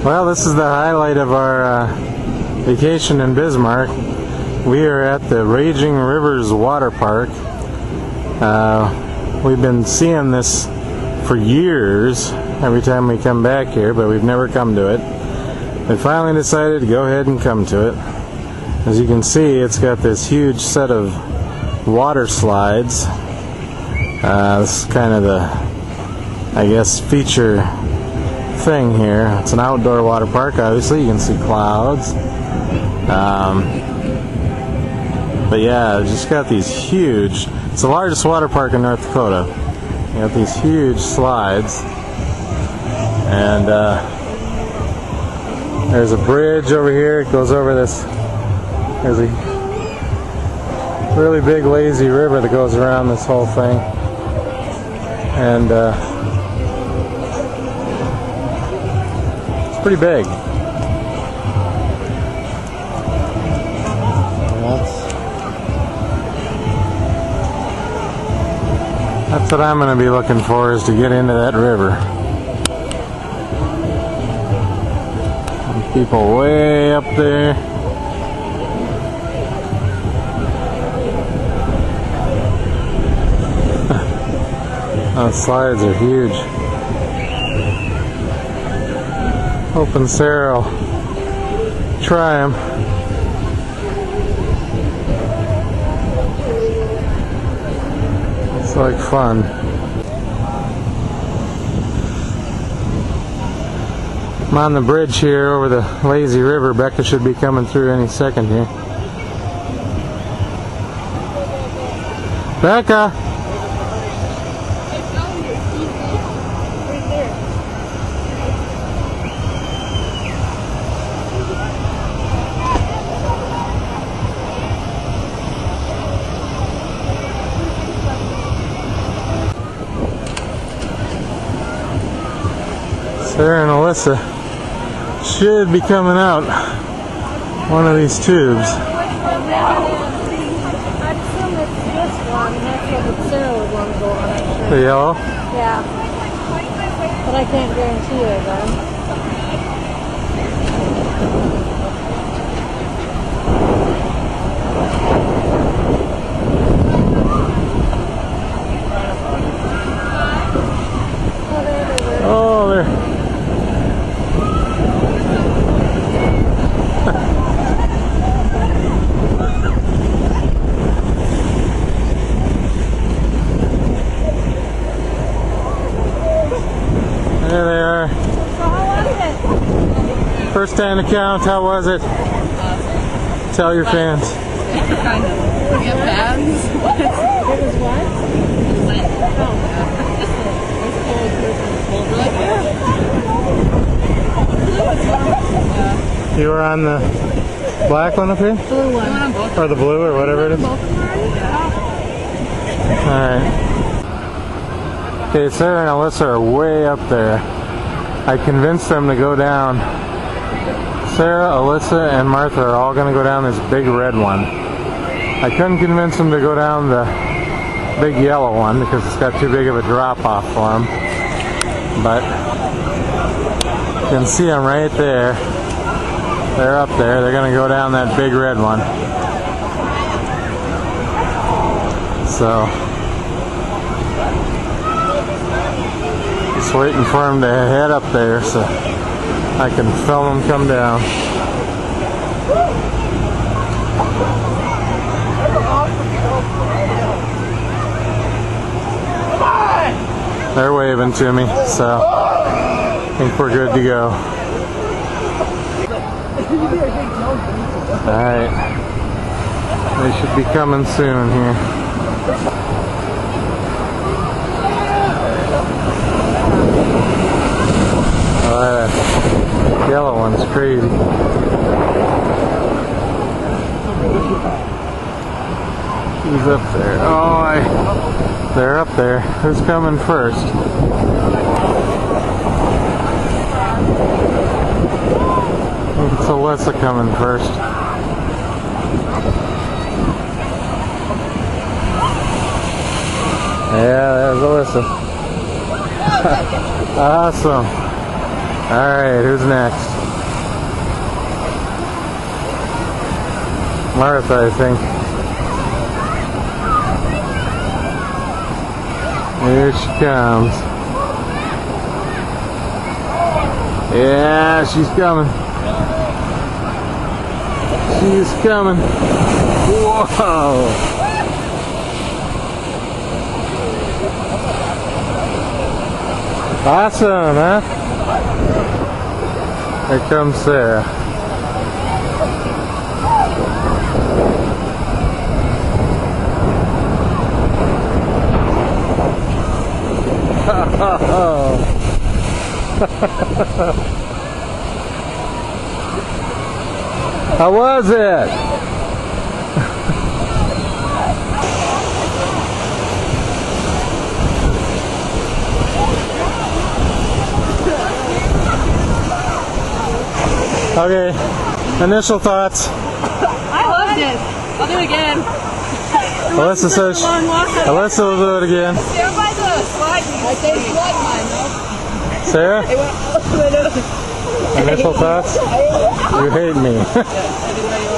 Well, this is the highlight of our vacation in Bismarck. We are at the Raging Rivers Water Park. We've been seeing this for years every time we come back here, but we've never come to it. We finally decided to go ahead and come to it. As you can see, it's got this huge set of water slides. This is kind of the, I guess, feature thing here. It's an outdoor water park, obviously. You can see clouds. But yeah, it's just got these huge, it's the largest water park in North Dakota. You got these huge slides. And there's a bridge over here. It goes over this. There's a really big lazy river that goes around this whole thing. And it's pretty big. That's what I'm going to be looking for, is to get into that river. And people way up there. Those slides are huge. Hoping Sarah will try them. It's like fun. I'm on the bridge here over the lazy river. Becca should be coming through any second here. Becca! Sarah and Alyssa should be coming out one of these tubes. I'd assume it's this one. That's what Sarah would want to go on, I'm sure. The yellow? Yeah. But I can't guarantee it then. Oh, there. There they are. So how was it? First time to count, how was it? Tell your fans. Kind of. We have fans. It was what? You were on the black one up here? Blue one. Or the blue, or whatever it is? Alright. Okay, Sarah and Alyssa are way up there. I convinced them to go down. Sarah, Alyssa, and Martha are all going to go down this big red one. I couldn't convince them to go down the big yellow one because it's got too big of a drop off for them. But you can see them right there. They're up there. They're going to go down that big red one. So, just waiting for them to head up there so I can film them come down. They're waving to me, so I think we're good to go. Alright. They should be coming soon here. Oh, that yellow one's crazy. Who's up there? Oh, they're up there. Who's coming first? I think it's Alyssa coming first. Yeah, there's Alyssa. Awesome. Alright, who's next? Martha, I think. Here she comes. Yeah, she's coming. She's coming. Whoa! Awesome, huh? Here comes Sarah. How was it? Okay, initial thoughts. I loved it. I'll do it again. Alyssa says, Alyssa will do it again. Sarah by the slide. I think slide mine though. Sarah? Initial thoughts? You hate me.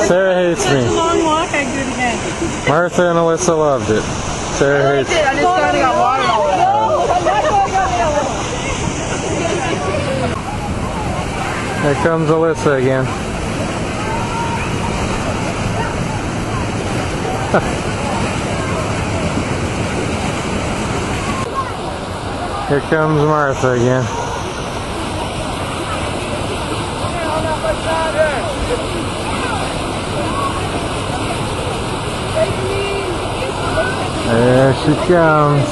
Sarah hates Such a me. long walk, I do it again. Martha and Alyssa loved it. Sarah hates I just kind of got water all over. Here comes Alyssa again. Here comes Martha again. There she comes.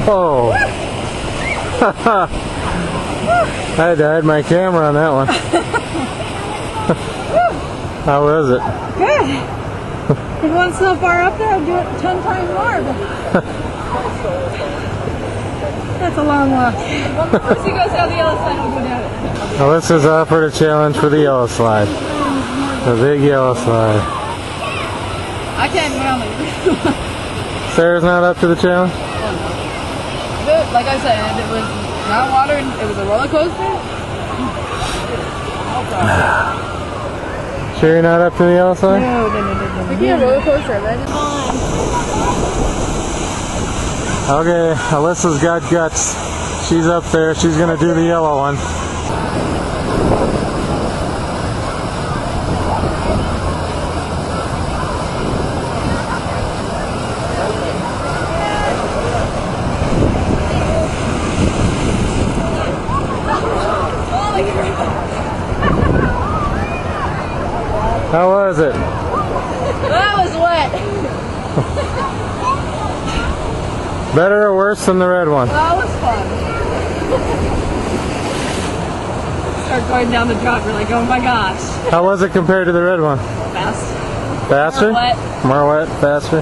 Oh! I had to hide my camera on that one. How was it? Good. If you went so far up there, I'd do it 10 times more. But that's a long walk. Once he goes down the other side, I'll go down it. Alyssa's offered a challenge for the yellow slide. The big yellow slide. I can't handle it. Sarah's not up to the challenge? Like I said, it was not water, it was a roller coaster. Sure you're not up to the yellow slide? No. We can't roller coaster, imagine. Okay, Alyssa's got guts. She's up there. She's going to do the yellow one. How was it? That was wet. Better or worse than the red one? That was fun. Start going down the drop, we're like, oh my gosh. How was it compared to the red one? Fast. Faster? More wet. More wet, faster?